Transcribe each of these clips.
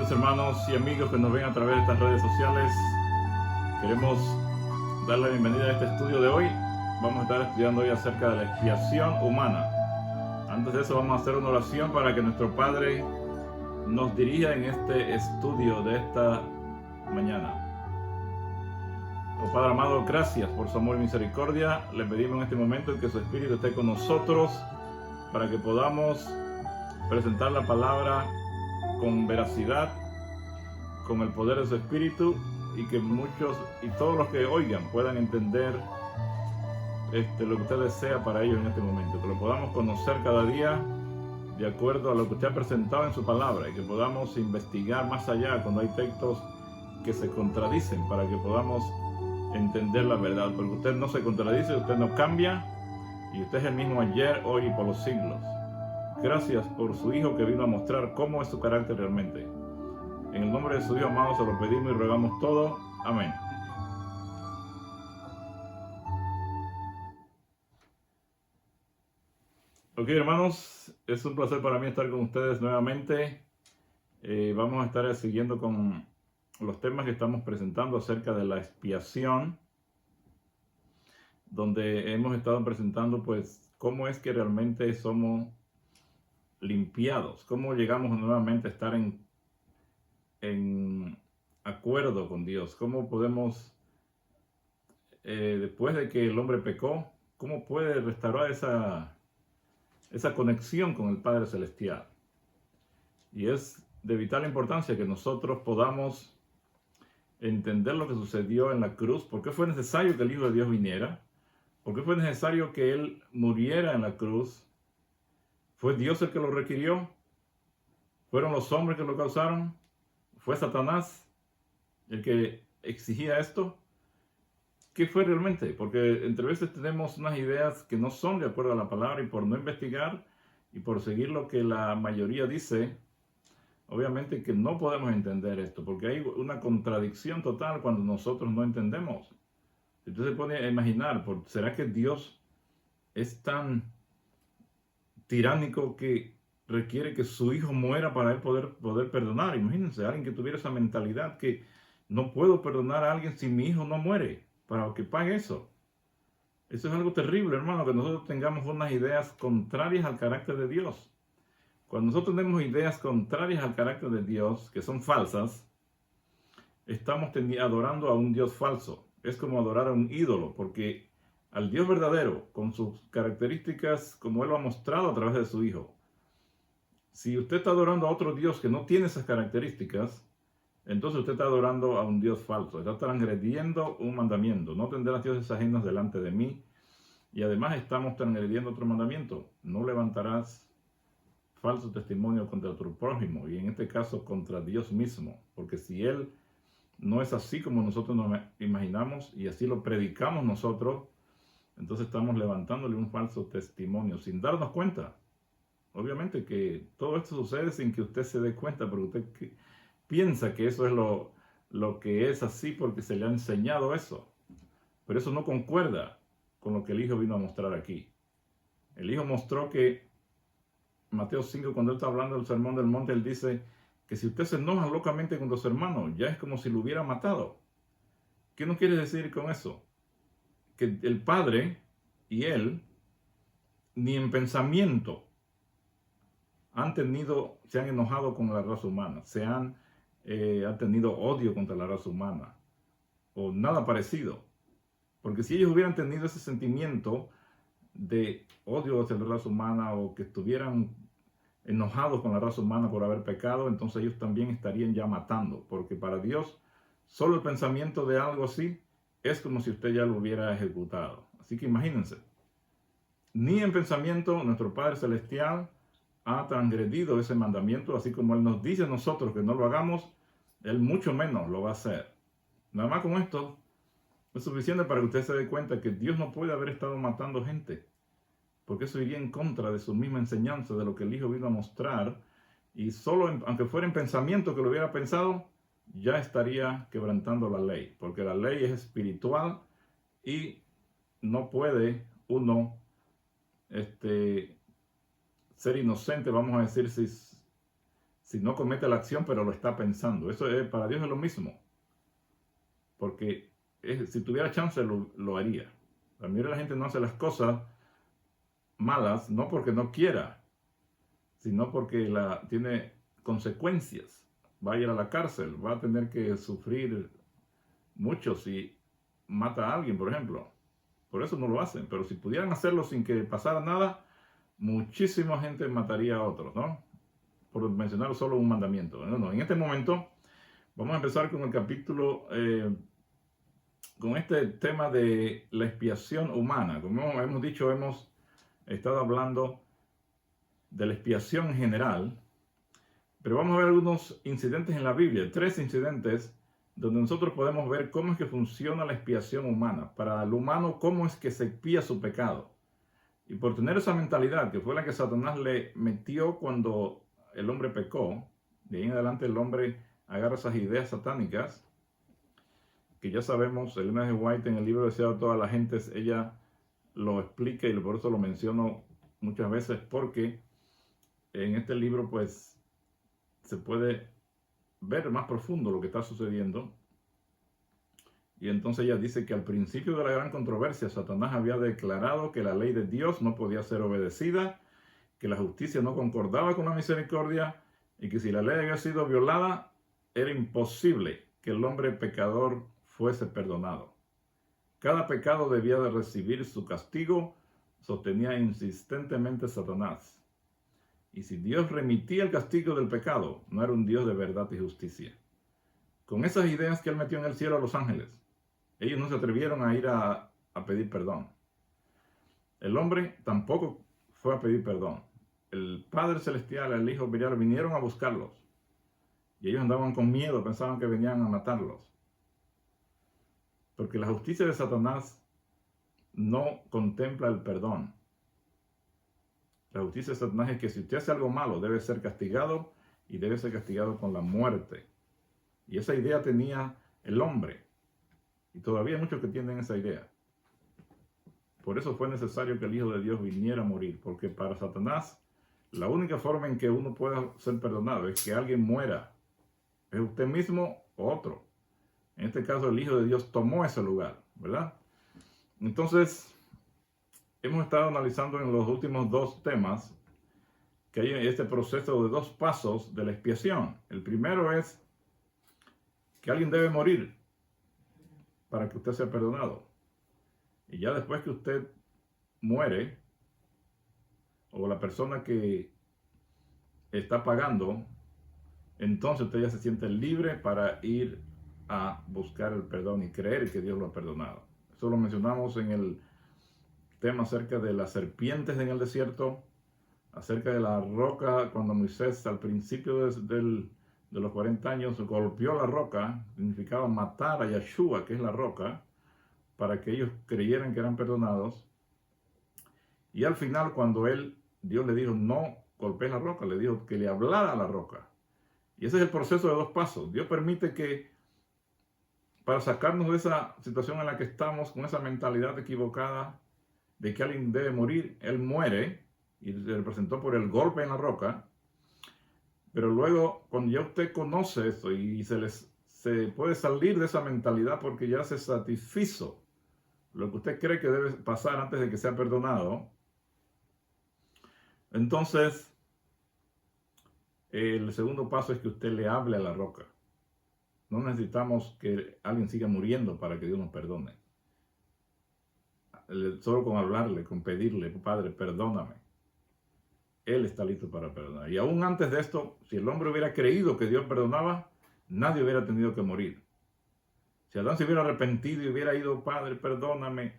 Queridos hermanos y amigos que nos ven a través de estas redes sociales, queremos dar la bienvenida a este estudio de hoy. Vamos a estar estudiando hoy acerca de la expiación humana. Antes de eso vamos a hacer una oración para que nuestro Padre nos dirija en este estudio de esta mañana. Oh Padre amado, gracias por su amor y misericordia. Le pedimos en este momento que su Espíritu esté con nosotros para que podamos presentar la palabra con veracidad, con el poder de su Espíritu, y que muchos y todos los que oigan puedan entender lo que usted desea para ellos en este momento, que lo podamos conocer cada día de acuerdo a lo que usted ha presentado en su palabra, y que podamos investigar más allá cuando hay textos que se contradicen, para que podamos entender la verdad, porque usted no se contradice, usted no cambia, y usted es el mismo ayer, hoy y por los siglos. Gracias por su Hijo que vino a mostrar cómo es su carácter realmente. En el nombre de su Hijo amado se lo pedimos y rogamos todo. Amén. Ok, hermanos, es un placer para mí estar con ustedes nuevamente. Vamos a estar siguiendo con los temas que estamos presentando acerca de la expiación, donde hemos estado presentando pues cómo es que realmente somos limpiados, cómo llegamos nuevamente a estar en acuerdo con Dios, cómo podemos, después de que el hombre pecó, cómo puede restaurar esa conexión con el Padre Celestial. Y es de vital importancia que nosotros podamos entender lo que sucedió en la cruz, por qué fue necesario que el Hijo de Dios viniera, por qué fue necesario que Él muriera en la cruz. ¿Fue Dios el que lo requirió? ¿Fueron los hombres que lo causaron? ¿Fue Satanás el que exigía esto? ¿Qué fue realmente? Porque entre veces tenemos unas ideas que no son de acuerdo a la palabra, y por no investigar y por seguir lo que la mayoría dice, obviamente que no podemos entender esto, porque hay una contradicción total cuando nosotros no entendemos. Entonces se pone a imaginar, ¿será que Dios es tan tiránico que requiere que su Hijo muera para Él poder perdonar? Imagínense, alguien que tuviera esa mentalidad que no puedo perdonar a alguien si mi hijo no muere, para que pague eso. Eso es algo terrible, hermano, que nosotros tengamos unas ideas contrarias al carácter de Dios. Cuando nosotros tenemos ideas contrarias al carácter de Dios, que son falsas, estamos adorando a un Dios falso. Es como adorar a un ídolo, porque al Dios verdadero, con sus características como Él lo ha mostrado a través de su Hijo, si usted está adorando a otro Dios que no tiene esas características, entonces usted está adorando a un Dios falso, está transgrediendo un mandamiento. No tendrás dioses ajenos delante de mí. Y además estamos transgrediendo otro mandamiento: no levantarás falso testimonio contra tu prójimo, y en este caso contra Dios mismo, porque si Él no es así como nosotros nos imaginamos y así lo predicamos nosotros, entonces estamos levantándole un falso testimonio sin darnos cuenta. Obviamente que todo esto sucede sin que usted se dé cuenta, porque usted piensa que eso es lo que es así porque se le ha enseñado eso. Pero eso no concuerda con lo que el Hijo vino a mostrar aquí. El Hijo mostró que, Mateo 5, cuando Él está hablando del sermón del monte, Él dice que si usted se enoja locamente con su hermano, ya es como si lo hubiera matado. ¿Qué no quiere decir con eso? Que el Padre y Él, ni en pensamiento, se han enojado con la raza humana, han tenido odio contra la raza humana, o nada parecido. Porque si ellos hubieran tenido ese sentimiento de odio hacia la raza humana, o que estuvieran enojados con la raza humana por haber pecado, entonces ellos también estarían ya matando, porque para Dios solo el pensamiento de algo así es como si usted ya lo hubiera ejecutado. Así que imagínense, ni en pensamiento nuestro Padre Celestial ha transgredido ese mandamiento, así como Él nos dice a nosotros que no lo hagamos, Él mucho menos lo va a hacer. Nada más con esto es suficiente para que usted se dé cuenta que Dios no puede haber estado matando gente, porque eso iría en contra de su misma enseñanza, de lo que el Hijo vino a mostrar, y solo, aunque fuera en pensamiento que lo hubiera pensado, ya estaría quebrantando la ley, porque la ley es espiritual y no puede uno ser inocente, vamos a decir, si no comete la acción, pero lo está pensando. Eso para Dios es lo mismo. Porque si tuviera chance, lo haría. La mayoría de la gente no hace las cosas malas, no porque no quiera, sino porque tiene consecuencias. Va a ir a la cárcel, va a tener que sufrir mucho si mata a alguien, por ejemplo. Por eso no lo hacen. Pero si pudieran hacerlo sin que pasara nada, muchísima gente mataría a otros, ¿no? Por mencionar solo un mandamiento. No, en este momento vamos a empezar con el capítulo, con este tema de la expiación humana. Como hemos dicho, hemos estado hablando de la expiación en general, pero vamos a ver algunos incidentes en la Biblia, 3 incidentes donde nosotros podemos ver cómo es que funciona la expiación humana. Para el humano, cómo es que se expía su pecado. Y por tener esa mentalidad, que fue la que Satanás le metió cuando el hombre pecó, de ahí en adelante el hombre agarra esas ideas satánicas, que ya sabemos, Elena G. White en el libro Deseado de todas las gentes, ella lo explica y por eso lo menciono muchas veces, porque en este libro pues se puede ver más profundo lo que está sucediendo. Y entonces ella dice que al principio de la gran controversia, Satanás había declarado que la ley de Dios no podía ser obedecida, que la justicia no concordaba con la misericordia y que si la ley había sido violada, era imposible que el hombre pecador fuese perdonado. Cada pecado debía de recibir su castigo, sostenía insistentemente Satanás. Y si Dios remitía el castigo del pecado, no era un Dios de verdad y justicia. Con esas ideas que él metió en el cielo a los ángeles, ellos no se atrevieron a ir a pedir perdón. El hombre tampoco fue a pedir perdón. El Padre Celestial, el Hijo vinieron a buscarlos. Y ellos andaban con miedo, pensaban que venían a matarlos. Porque la justicia de Satanás no contempla el perdón. La justicia de Satanás es que si usted hace algo malo, debe ser castigado y debe ser castigado con la muerte. Y esa idea tenía el hombre. Y todavía hay muchos que tienen esa idea. Por eso fue necesario que el Hijo de Dios viniera a morir. Porque para Satanás, la única forma en que uno pueda ser perdonado es que alguien muera. Es usted mismo o otro. En este caso, el Hijo de Dios tomó ese lugar, ¿verdad? Entonces, hemos estado analizando en los últimos 2 temas que hay este proceso de 2 pasos de la expiación. El primero es que alguien debe morir para que usted sea perdonado. Y ya después que usted muere, o la persona que está pagando, entonces usted ya se siente libre para ir a buscar el perdón y creer que Dios lo ha perdonado. Eso lo mencionamos en el tema acerca de las serpientes en el desierto, acerca de la roca, cuando Moisés al principio de los 40 años golpeó la roca, significaba matar a Yeshua, que es la roca, para que ellos creyeran que eran perdonados. Y al final, cuando Dios le dijo, no golpees la roca, le dijo que le hablara a la roca. Y ese es el proceso de 2 pasos. Dios permite que, para sacarnos de esa situación en la que estamos, con esa mentalidad equivocada de que alguien debe morir, Él muere y se representó por el golpe en la roca. Pero luego, cuando ya usted conoce esto y se puede salir de esa mentalidad porque ya se satisfizo lo que usted cree que debe pasar antes de que sea perdonado, entonces el segundo paso es que usted le hable a la roca. No necesitamos que alguien siga muriendo para que Dios nos perdone. Solo con hablarle, con pedirle, Padre, perdóname. Él está listo para perdonar. Y aún antes de esto, si el hombre hubiera creído que Dios perdonaba, nadie hubiera tenido que morir. Si Adán se hubiera arrepentido y hubiera ido, Padre, perdóname,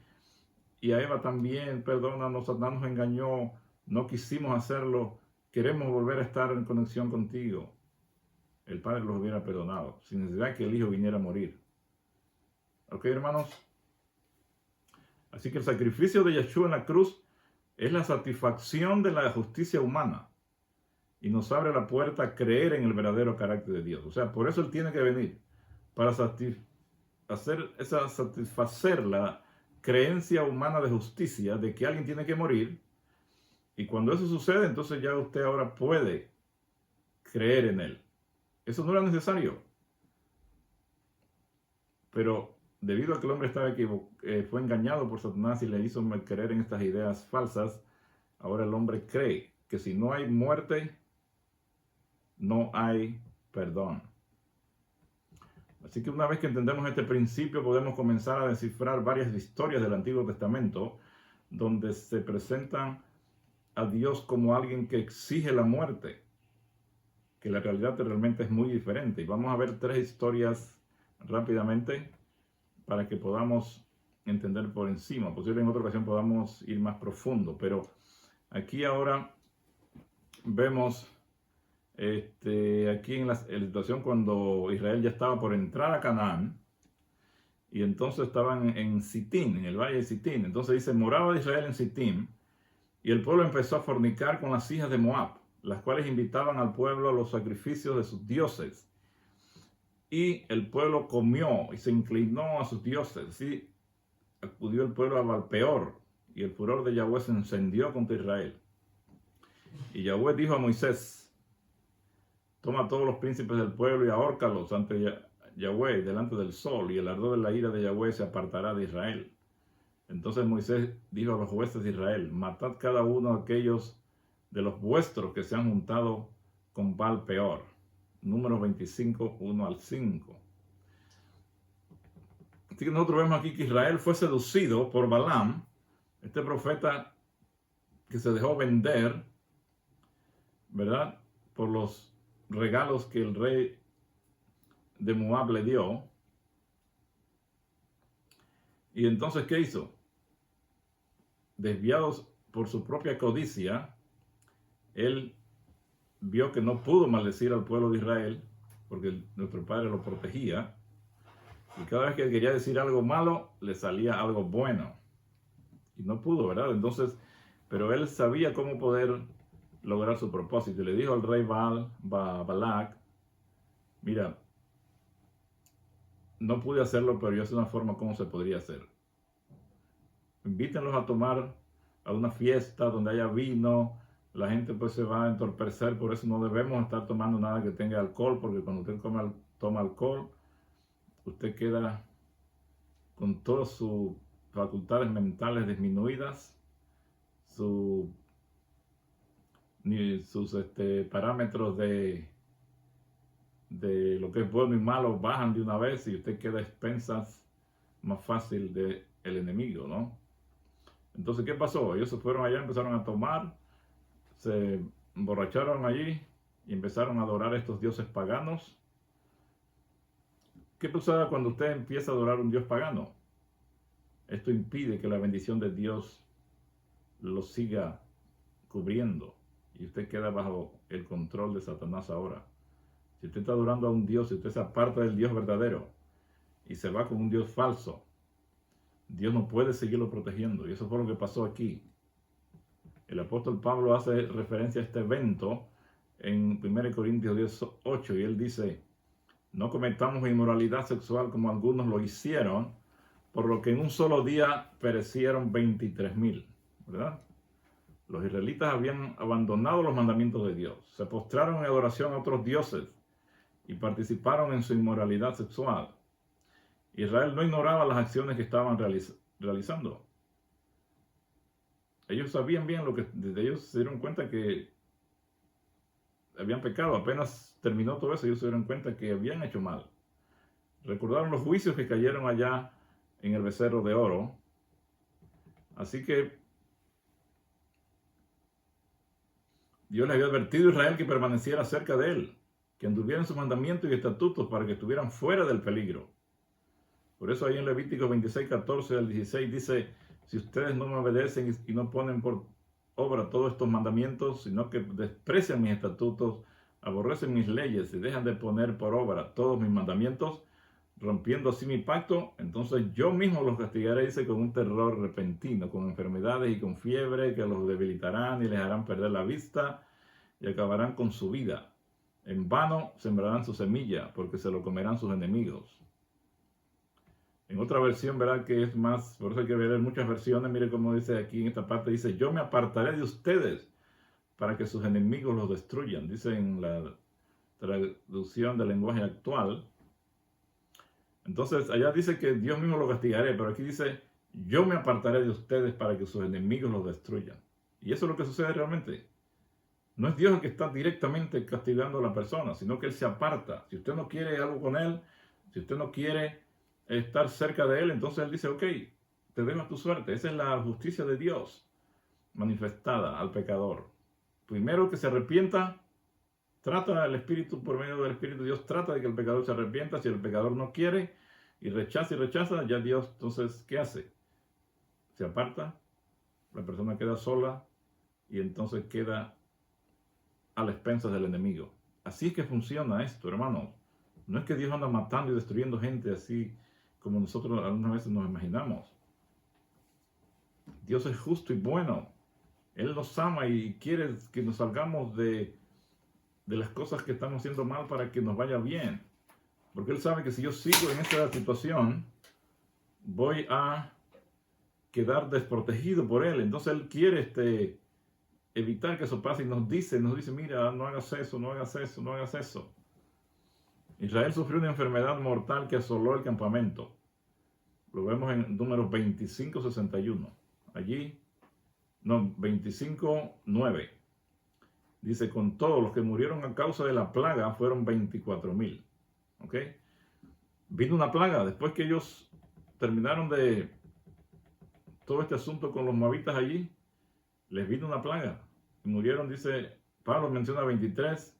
y a Eva también, perdónanos, Satanás nos engañó, no quisimos hacerlo, queremos volver a estar en conexión contigo, el Padre los hubiera perdonado, sin necesidad de que el Hijo viniera a morir. ¿Ok, hermanos? Así que el sacrificio de Yeshua en la cruz es la satisfacción de la justicia humana y nos abre la puerta a creer en el verdadero carácter de Dios. O sea, por eso Él tiene que venir, para satisfacer la creencia humana de justicia de que alguien tiene que morir. Y cuando eso sucede, entonces ya usted ahora puede creer en él. Eso no era necesario. Pero debido a que el hombre fue engañado por Satanás y le hizo creer en estas ideas falsas, ahora el hombre cree que si no hay muerte, no hay perdón. Así que una vez que entendemos este principio, podemos comenzar a descifrar varias historias del Antiguo Testamento donde se presentan a Dios como alguien que exige la muerte, que la realidad realmente es muy diferente. Y vamos a ver 3 historias rápidamente para que podamos entender por encima. Posible en otra ocasión podamos ir más profundo, pero aquí ahora vemos aquí en la situación cuando Israel ya estaba por entrar a Canaán, y entonces estaban en Sitín, en el valle de Sitín. Entonces dice, moraba Israel en Sitín, y el pueblo empezó a fornicar con las hijas de Moab, las cuales invitaban al pueblo a los sacrificios de sus dioses. Y el pueblo comió y se inclinó a sus dioses. Y acudió el pueblo a Balpeor, y el furor de Yahweh se encendió contra Israel. Y Yahweh dijo a Moisés, toma a todos los príncipes del pueblo y ahórcalos ante Yahweh, delante del sol, y el ardor de la ira de Yahweh se apartará de Israel. Entonces Moisés dijo a los jueces de Israel, matad cada uno de aquellos de los vuestros que se han juntado con Baal Peor. Números 25, 1 al 5. Así que nosotros vemos aquí que Israel fue seducido por Balaam, este profeta que se dejó vender, ¿verdad?, por los regalos que el rey de Moab le dio. Y entonces, ¿qué hizo? Desviados por su propia codicia, él vio que no pudo maldecir al pueblo de Israel, porque nuestro padre lo protegía, y cada vez que quería decir algo malo, le salía algo bueno, y no pudo, ¿verdad? Entonces, pero él sabía cómo poder lograr su propósito, y le dijo al rey Balac, mira, no pude hacerlo, pero yo sé una forma cómo se podría hacer. Invítenlos a tomar a una fiesta donde haya vino, la gente pues se va a entorpecer, por eso no debemos estar tomando nada que tenga alcohol, porque cuando usted toma alcohol, usted queda con todas sus facultades mentales disminuidas, sus parámetros de lo que es bueno y malo bajan de una vez, y usted queda a expensas más fácil del enemigo, ¿no? Entonces, ¿qué pasó? Ellos se fueron allá, empezaron a tomar, se emborracharon allí y empezaron a adorar a estos dioses paganos. ¿Qué pasa cuando usted empieza a adorar a un dios pagano? Esto impide que la bendición de Dios lo siga cubriendo, y usted queda bajo el control de Satanás ahora. Si usted está adorando a un Dios, si usted se aparta del Dios verdadero y se va con un Dios falso, Dios no puede seguirlo protegiendo. Y eso fue lo que pasó aquí. El apóstol Pablo hace referencia a este evento en 1 Corintios 10:8, y él dice, no cometamos inmoralidad sexual como algunos lo hicieron, por lo que en un solo día perecieron 23,000, ¿verdad? Los israelitas habían abandonado los mandamientos de Dios, se postraron en adoración a otros dioses y participaron en su inmoralidad sexual. Israel no ignoraba las acciones que estaban realizando. Ellos sabían bien lo que, desde ellos se dieron cuenta que habían pecado. Apenas terminó todo eso, ellos se dieron cuenta que habían hecho mal. Recordaron los juicios que cayeron allá en el becerro de oro. Así que Dios le había advertido a Israel que permaneciera cerca de él, que anduviera en sus mandamientos y estatutos para que estuvieran fuera del peligro. Por eso ahí en Levítico 26:14 al 16 dice, si ustedes no me obedecen y no ponen por obra todos estos mandamientos, sino que desprecian mis estatutos, aborrecen mis leyes y dejan de poner por obra todos mis mandamientos, rompiendo así mi pacto, entonces yo mismo los castigaré, dice, con un terror repentino, con enfermedades y con fiebre que los debilitarán y les harán perder la vista y acabarán con su vida. En vano sembrarán su semilla, porque se lo comerán sus enemigos. En otra versión, verá que es más, por eso hay que ver muchas versiones. Mire cómo dice aquí en esta parte, dice, yo me apartaré de ustedes para que sus enemigos los destruyan. Dice en la traducción del lenguaje actual. Entonces, allá dice que Dios mismo lo castigaré, pero aquí dice, yo me apartaré de ustedes para que sus enemigos los destruyan. Y eso es lo que sucede realmente. No es Dios el que está directamente castigando a la persona, sino que Él se aparta. Si usted no quiere algo con Él, si usted no quiere estar cerca de Él, entonces Él dice, ok, te dejo a tu suerte. Esa es la justicia de Dios manifestada al pecador. Primero que se arrepienta, trata el Espíritu, por medio del Espíritu de Dios, trata de que el pecador se arrepienta. Si el pecador no quiere y rechaza, ya Dios, entonces, ¿qué hace? Se aparta, la persona queda sola y entonces queda a las expensas del enemigo. Así es que funciona esto, hermanos. No es que Dios anda matando y destruyendo gente así como nosotros algunas veces nos imaginamos. Dios es justo y bueno. Él nos ama y quiere que nos salgamos de las cosas que estamos haciendo mal para que nos vaya bien. Porque Él sabe que si yo sigo en esta situación, voy a quedar desprotegido por Él. Entonces Él quiere evitar que eso pase y nos dice, mira, no hagas eso, no hagas eso, no hagas eso. Israel sufrió una enfermedad mortal que asoló el campamento. Lo vemos en números 25:61. Allí, no, 25:9. Dice, con todos los que murieron a causa de la plaga fueron 24,000. ¿Ok? Vino una plaga después que ellos terminaron de todo este asunto con los moabitas allí. Les vino una plaga y murieron, dice, Pablo menciona 23,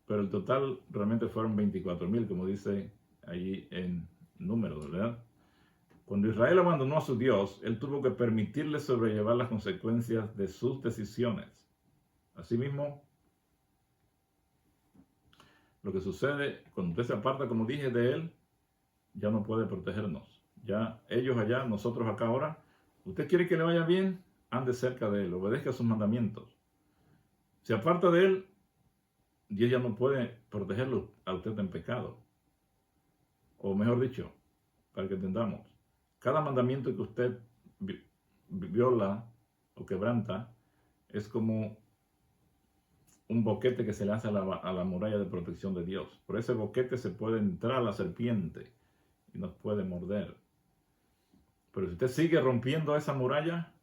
pero el total realmente fueron 24,000, como dice allí en números, ¿verdad? Cuando Israel abandonó a su Dios, él tuvo que permitirle sobrellevar las consecuencias de sus decisiones. Asimismo, lo que sucede cuando usted se aparta, como dije, de él, ya no puede protegernos. Ya ellos allá, nosotros acá ahora. ¿Usted quiere que le vaya bien? Ande cerca de él, obedezca sus mandamientos. Se aparta de él, Dios ya no puede protegerlo a usted en pecado. O mejor dicho, para que entendamos, cada mandamiento que usted viola o quebranta es como un boquete que se le hace a la muralla de protección de Dios. Por ese boquete se puede entrar la serpiente y nos puede morder. Pero si usted sigue rompiendo esa muralla,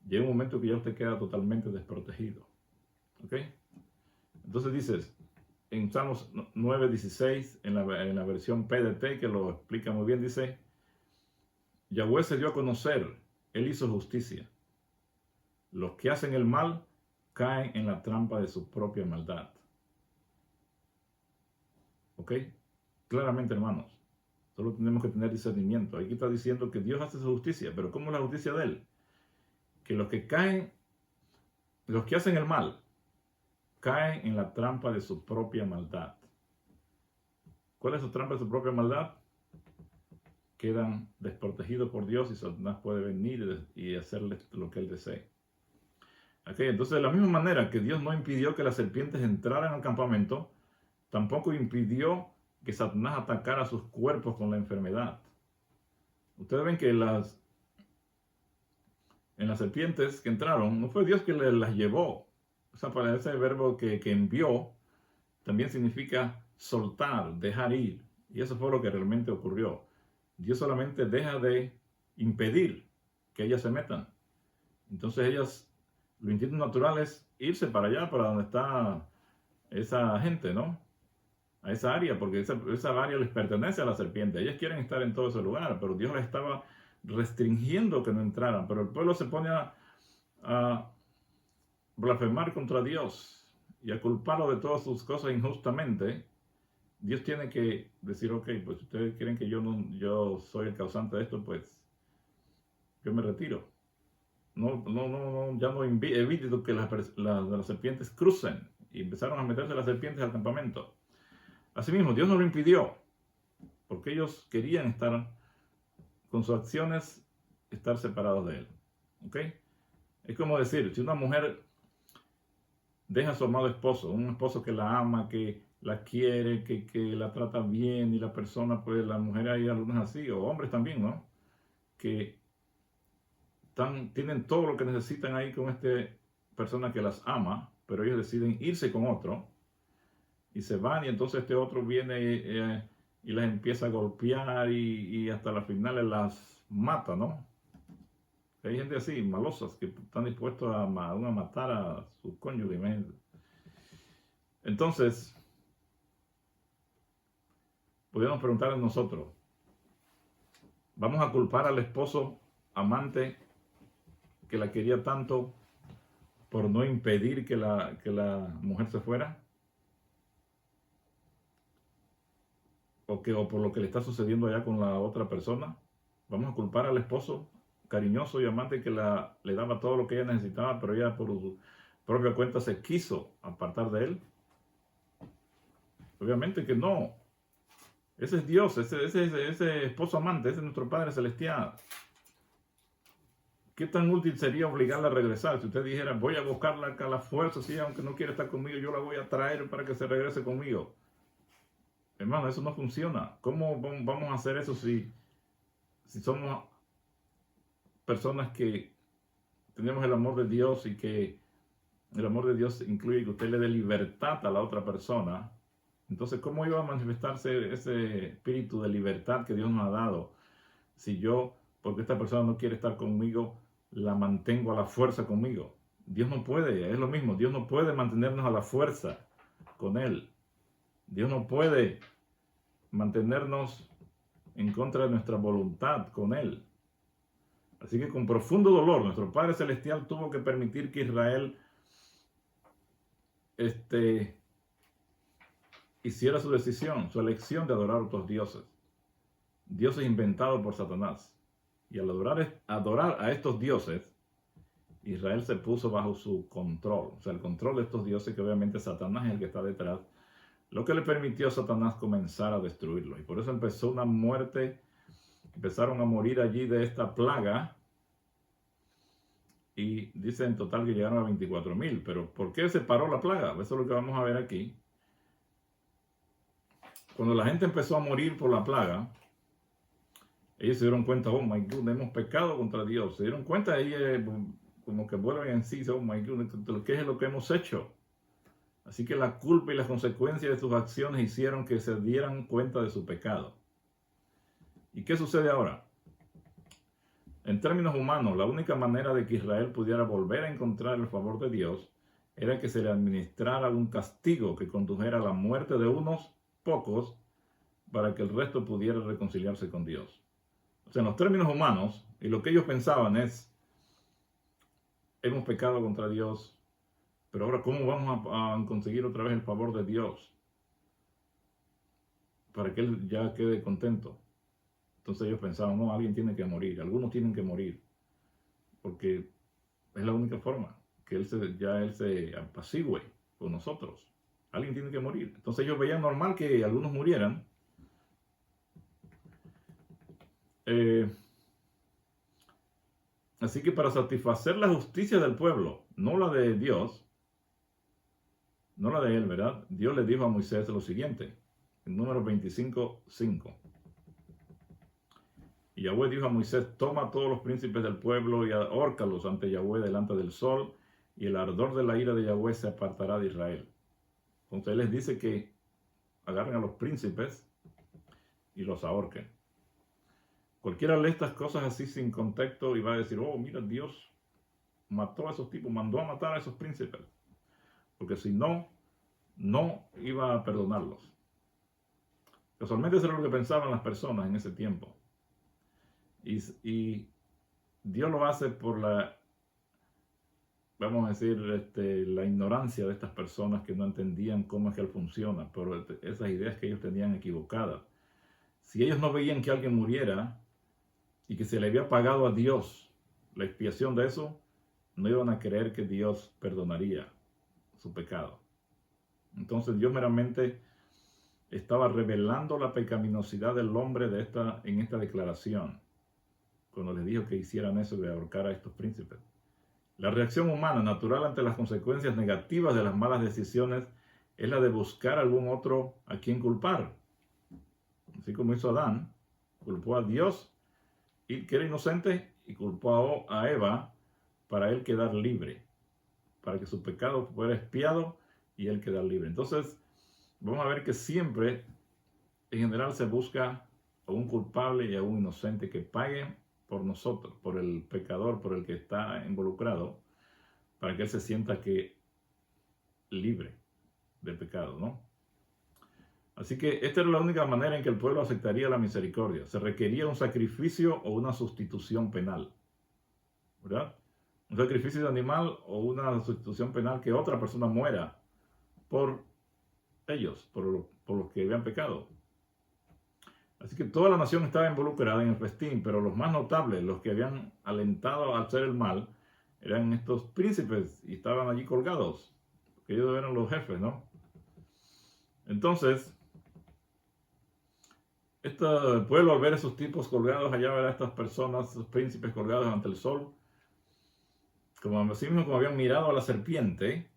llega un momento que ya usted queda totalmente desprotegido. ¿Ok? Entonces dices, en Salmos 9:16, en la versión PDT, que lo explica muy bien, dice, Yahweh se dio a conocer, Él hizo justicia. Los que hacen el mal caen en la trampa de su propia maldad. ¿Ok? Claramente, hermanos, solo tenemos que tener discernimiento. Aquí está diciendo que Dios hace su justicia, pero ¿cómo es la justicia de Él? Que los que hacen el mal, caen en la trampa de su propia maldad. ¿Cuál es su trampa de su propia maldad? Quedan desprotegidos por Dios y Satanás puede venir y hacerles lo que él desee. Okay, entonces, de la misma manera que Dios no impidió que las serpientes entraran al campamento, tampoco impidió que Satanás atacara sus cuerpos con la enfermedad. Ustedes ven que en las serpientes que entraron, no fue Dios que las llevó. O sea, para ese verbo que envió, también significa soltar, dejar ir. Y eso fue lo que realmente ocurrió. Dios solamente deja de impedir que ellas se metan. Entonces ellas, lo instinto natural es irse para allá, para donde está esa gente, ¿no? A esa área, porque esa área les pertenece a la serpiente. Ellas quieren estar en todo ese lugar, pero Dios les estaba restringiendo que no entraran. Pero el pueblo se pone a blasfemar contra Dios y a culparlo de todas sus cosas injustamente. Dios tiene que decir, ok, pues si ustedes quieren que yo soy el causante de esto, pues yo me retiro. Ya no evite que las serpientes crucen. Y empezaron a meterse las serpientes al campamento. Asimismo, Dios no lo impidió, porque ellos querían estar, con sus acciones, estar separados de Él. ¿Ok? Es como decir, si una mujer deja a su amado esposo, un esposo que la ama, que la quiere, que la trata bien, y la persona, pues la mujer, hay algunas así, o hombres también, ¿no? Que tienen todo lo que necesitan ahí con esta persona que las ama, pero ellos deciden irse con otro. y se van, y entonces este otro viene y las empieza a golpear y hasta las finales las mata, ¿no? Hay gente así, malosas, que están dispuestos a matar a su cónyuge, imagínate. Entonces, podríamos preguntar a nosotros, ¿vamos a culpar al esposo amante que la quería tanto por no impedir que la mujer se fuera? O por lo que le está sucediendo allá con la otra persona. ¿Vamos a culpar al esposo cariñoso y amante que le daba todo lo que ella necesitaba, pero ella por su propia cuenta se quiso apartar de él? Obviamente que no. Ese es Dios, ese esposo amante, ese es nuestro Padre Celestial. ¿Qué tan útil sería obligarla a regresar? Si usted dijera, voy a buscarla a la fuerza, sí, aunque no quiera estar conmigo, yo la voy a traer para que se regrese conmigo. Hermano, eso no funciona. ¿Cómo vamos a hacer eso si somos personas que tenemos el amor de Dios y que el amor de Dios incluye que usted le dé libertad a la otra persona? Entonces, ¿cómo iba a manifestarse ese espíritu de libertad que Dios nos ha dado si yo, porque esta persona no quiere estar conmigo, la mantengo a la fuerza conmigo? Dios no puede, es lo mismo, Dios no puede mantenernos a la fuerza con Él. Dios no puede mantenernos en contra de nuestra voluntad con Él. Así que con profundo dolor, nuestro Padre Celestial tuvo que permitir que Israel hiciera su decisión, su elección de adorar a otros dioses. Dioses inventados por Satanás. Y al adorar a estos dioses, Israel se puso bajo su control. O sea, el control de estos dioses, que obviamente Satanás es el que está detrás, lo que le permitió a Satanás comenzar a destruirlos. Y por eso empezó una muerte, empezaron a morir allí de esta plaga. Y dice en total que llegaron a 24,000. Pero ¿por qué se paró la plaga? Eso es lo que vamos a ver aquí. Cuando la gente empezó a morir por la plaga, ellos se dieron cuenta, oh my God, hemos pecado contra Dios. Se dieron cuenta, ellos como que vuelven en sí, oh my God, ¿qué es lo que hemos hecho? Así que la culpa y las consecuencias de sus acciones hicieron que se dieran cuenta de su pecado. ¿Y qué sucede ahora? En términos humanos, la única manera de que Israel pudiera volver a encontrar el favor de Dios era que se le administrara un castigo que condujera a la muerte de unos pocos para que el resto pudiera reconciliarse con Dios. O sea, en los términos humanos, y lo que ellos pensaban es, hemos pecado contra Dios, pero ahora ¿cómo vamos a conseguir otra vez el favor de Dios? Para que Él ya quede contento. Entonces ellos pensaban, no, alguien tiene que morir, algunos tienen que morir, porque es la única forma que Él se apacigüe con nosotros. Alguien tiene que morir. Entonces ellos veían normal que algunos murieran. Así que para satisfacer la justicia del pueblo, no la de Dios, no la de él, ¿verdad? Dios le dijo a Moisés lo siguiente, en Números 25:5. Y Yahweh dijo a Moisés, toma a todos los príncipes del pueblo y ahórcalos ante Yahweh delante del sol, y el ardor de la ira de Yahweh se apartará de Israel. Entonces él les dice que agarren a los príncipes y los ahorquen. Cualquiera de estas cosas así sin contexto y va a decir, oh, mira, Dios mató a esos tipos, mandó a matar a esos príncipes. Porque si no, no iba a perdonarlos. Casualmente eso era lo que pensaban las personas en ese tiempo. Y Dios lo hace por vamos a decir, la ignorancia de estas personas que no entendían cómo es que Él funciona, por esas ideas que ellos tenían equivocadas. Si ellos no veían que alguien muriera y que se le había pagado a Dios la expiación de eso, no iban a creer que Dios perdonaría su pecado. Entonces Dios meramente estaba revelando la pecaminosidad del hombre en esta declaración, cuando les dijo que hicieran eso de ahorcar a estos príncipes. La reacción humana natural ante las consecuencias negativas de las malas decisiones es la de buscar algún otro a quien culpar. Así como hizo Adán, culpó a Dios, y que era inocente, y culpó a Eva para él quedar libre, para que su pecado fuera expiado y él quedar libre. Entonces, vamos a ver que siempre, en general, se busca a un culpable y a un inocente que pague por nosotros, por el pecador, por el que está involucrado, para que él se sienta que libre de pecado, ¿no? Así que esta era la única manera en que el pueblo aceptaría la misericordia. Se requería un sacrificio o una sustitución penal, ¿verdad? Un sacrificio de animal o una sustitución penal, que otra persona muera por ellos, por los que habían pecado. Así que toda la nación estaba involucrada en el festín, pero los más notables, los que habían alentado a hacer el mal, eran estos príncipes y estaban allí colgados, porque ellos eran los jefes, ¿no? Entonces, el pueblo, al ver esos tipos colgados allá, ver a estas personas, esos príncipes colgados ante el sol, como así mismo como habían mirado a la serpiente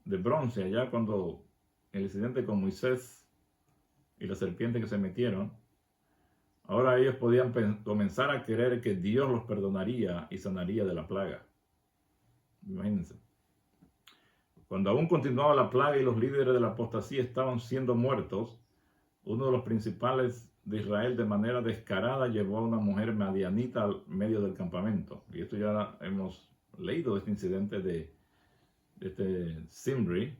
de bronce allá cuando el incidente con Moisés y la serpiente que se metieron, ahora ellos podían comenzar a creer que Dios los perdonaría y sanaría de la plaga. Imagínense. Cuando aún continuaba la plaga y los líderes de la apostasía estaban siendo muertos, uno de los principales de Israel, de manera descarada, llevó a una mujer madianita al medio del campamento. Y esto ya hemos leído, este incidente de este Zimri.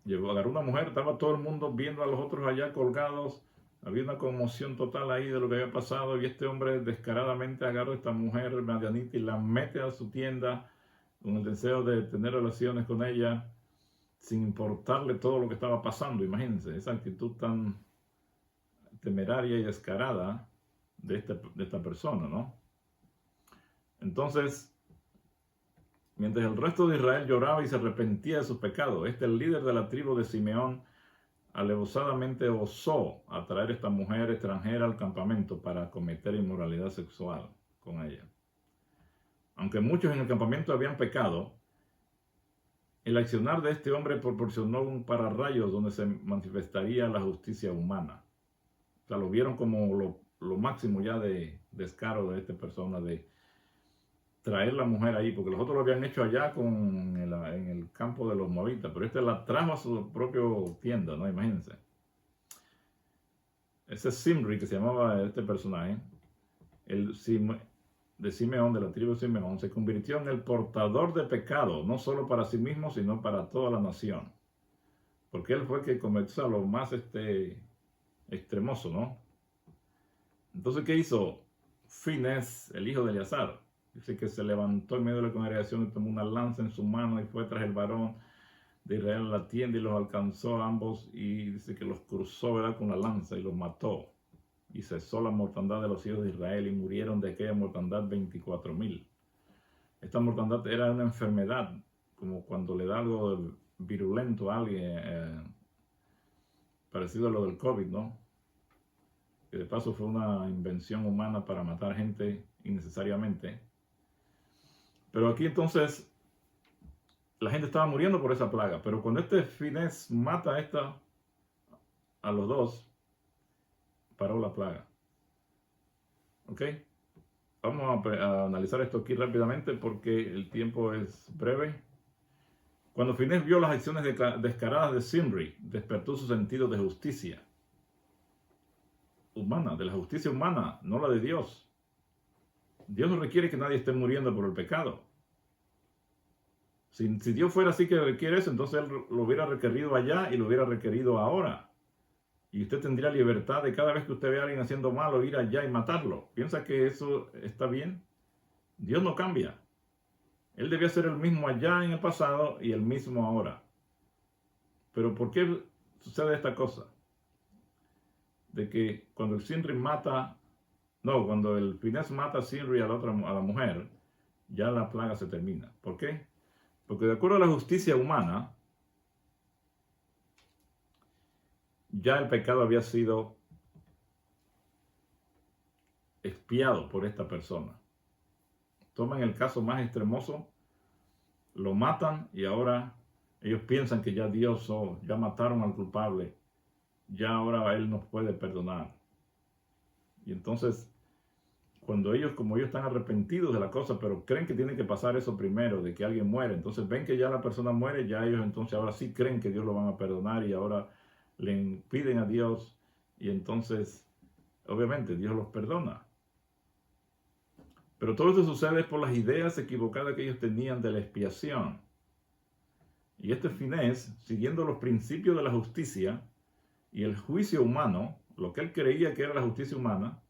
Agarró una mujer, estaba todo el mundo viendo a los otros allá colgados. Había una conmoción total ahí de lo que había pasado, y este hombre descaradamente agarra a esta mujer madianita y la mete a su tienda con el deseo de tener relaciones con ella, sin importarle todo lo que estaba pasando. Imagínense, esa actitud tan temeraria y descarada de esta persona, ¿no? Entonces, mientras el resto de Israel lloraba y se arrepentía de sus pecados, el líder de la tribu de Simeón, alevosamente osó atraer a esta mujer extranjera al campamento para cometer inmoralidad sexual con ella. Aunque muchos en el campamento habían pecado, el accionar de este hombre proporcionó un pararrayos donde se manifestaría la justicia humana. O sea, lo vieron como lo máximo ya de descaro de esta persona, de traer la mujer ahí, porque los otros lo habían hecho allá en el campo de los moabitas, pero este la trajo a su propio tienda, ¿no? Imagínense. Ese Zimri, que se llamaba este personaje, de Simeón, de la tribu de Simeón, se convirtió en el portador de pecado, no solo para sí mismo, sino para toda la nación. Porque él fue el que cometió lo más extremoso, ¿no? Entonces, ¿qué hizo Finés, el hijo de Eleazar? Dice que se levantó en medio de la congregación y tomó una lanza en su mano y fue tras el varón de Israel a la tienda y los alcanzó a ambos, y dice que los cruzó, ¿verdad?, con la lanza y los mató. Y cesó la mortandad de los hijos de Israel y murieron de aquella mortandad 24,000. Esta mortandad era una enfermedad, como cuando le da algo virulento a alguien, parecido a lo del COVID, ¿no? Que de paso fue una invención humana para matar gente innecesariamente. Pero aquí entonces la gente estaba muriendo por esa plaga. Pero cuando este Finés mata a los dos, paró la plaga. ¿Ok? Vamos a analizar esto aquí rápidamente porque el tiempo es breve. Cuando Finés vio las acciones descaradas de Zimri, despertó su sentido de justicia humana, de la justicia humana, no la de Dios. Dios no requiere que nadie esté muriendo por el pecado. Si Dios fuera así que requiere eso, entonces Él lo hubiera requerido allá y lo hubiera requerido ahora. Y usted tendría libertad de cada vez que usted ve a alguien haciendo malo, ir allá y matarlo. ¿Piensa que eso está bien? Dios no cambia. Él debía ser el mismo allá en el pasado y el mismo ahora. Pero ¿por qué sucede esta cosa? De que cuando el Finés mata a Zimri a la mujer, ya la plaga se termina. ¿Por qué? Porque de acuerdo a la justicia humana, ya el pecado había sido expiado por esta persona. Toman el caso más extremoso, lo matan y ahora ellos piensan que ya Dios, ya mataron al culpable, ya ahora Él nos puede perdonar. Y entonces, cuando ellos, como ellos están arrepentidos de la cosa, pero creen que tiene que pasar eso primero, de que alguien muere, entonces ven que ya la persona muere, ya ellos entonces ahora sí creen que Dios lo van a perdonar y ahora le piden a Dios y entonces obviamente Dios los perdona. Pero todo esto sucede por las ideas equivocadas que ellos tenían de la expiación. Y este Finés, siguiendo los principios de la justicia y el juicio humano, lo que él creía que era la justicia humana,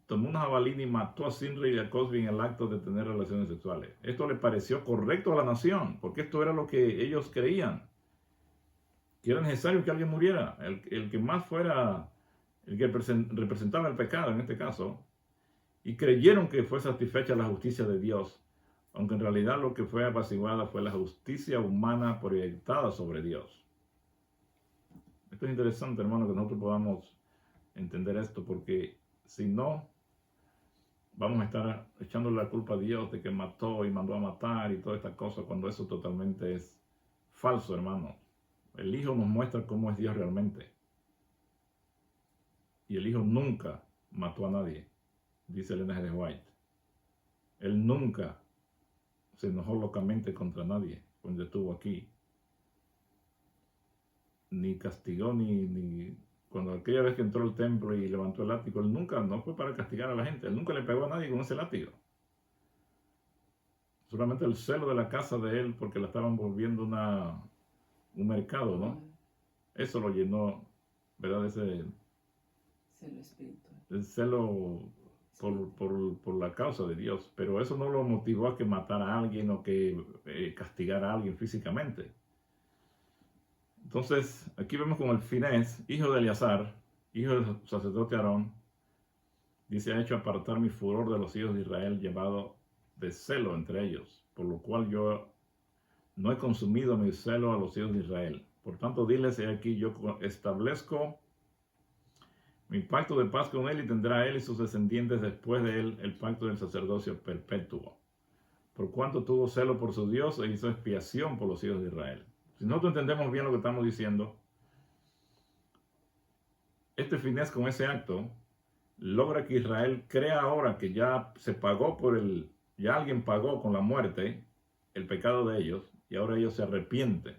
tomó una jabalina y mató a Zimri y a Cozbi en el acto de tener relaciones sexuales. Esto le pareció correcto a la nación, porque esto era lo que ellos creían, que era necesario que alguien muriera, el que más fuera, el que representaba el pecado en este caso, y creyeron que fue satisfecha la justicia de Dios, aunque en realidad lo que fue apaciguada fue la justicia humana proyectada sobre Dios. Esto es interesante, hermano, que nosotros podamos entender esto, porque si no, vamos a estar echándole la culpa a Dios de que mató y mandó a matar y todas estas cosas, cuando eso totalmente es falso, hermano. El Hijo nos muestra cómo es Dios realmente. Y el Hijo nunca mató a nadie, dice Ellen G. White. Él nunca se enojó locamente contra nadie cuando estuvo aquí. Ni castigó, ni cuando aquella vez que entró al templo y levantó el látigo, él nunca, no fue para castigar a la gente, él nunca le pegó a nadie con ese látigo. Solamente el celo de la casa de él, porque la estaban volviendo un mercado, ¿no? Eso lo llenó, ¿verdad? Ese celo espiritual. El celo por la causa de Dios, pero eso no lo motivó a que matara a alguien o que castigara a alguien físicamente. Entonces, aquí vemos como el Finés, hijo de Eleazar, hijo del sacerdote Aarón, dice: ha hecho apartar mi furor de los hijos de Israel, llevado de celo entre ellos, por lo cual yo no he consumido mi celo a los hijos de Israel. Por tanto, diles, he aquí, yo establezco mi pacto de paz con él, y tendrá él y sus descendientes después de él el pacto del sacerdocio perpetuo, por cuanto tuvo celo por su Dios e hizo expiación por los hijos de Israel. Si nosotros entendemos bien lo que estamos diciendo, este Finés con ese acto logra que Israel crea ahora que ya se pagó ya alguien pagó con la muerte el pecado de ellos, y ahora ellos se arrepienten.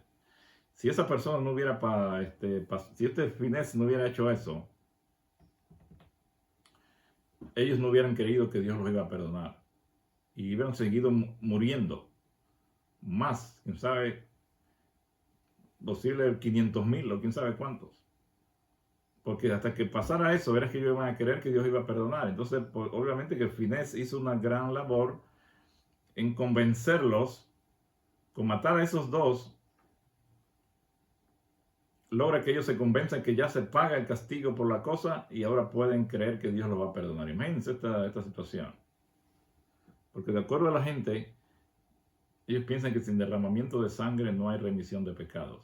Si esa persona no hubiera, si este Finés no hubiera hecho eso, ellos no hubieran creído que Dios los iba a perdonar y hubieran seguido muriendo más, quién sabe, posible 500,000 o quién sabe cuántos, porque hasta que pasara eso, verás que ellos iban a creer que Dios iba a perdonar. Entonces, pues, obviamente que Finés hizo una gran labor en convencerlos. Con matar a esos dos, logra que ellos se convenzan que ya se paga el castigo por la cosa y ahora pueden creer que Dios los va a perdonar. Imagínense esta situación. Porque de acuerdo a la gente, ellos piensan que sin derramamiento de sangre no hay remisión de pecados.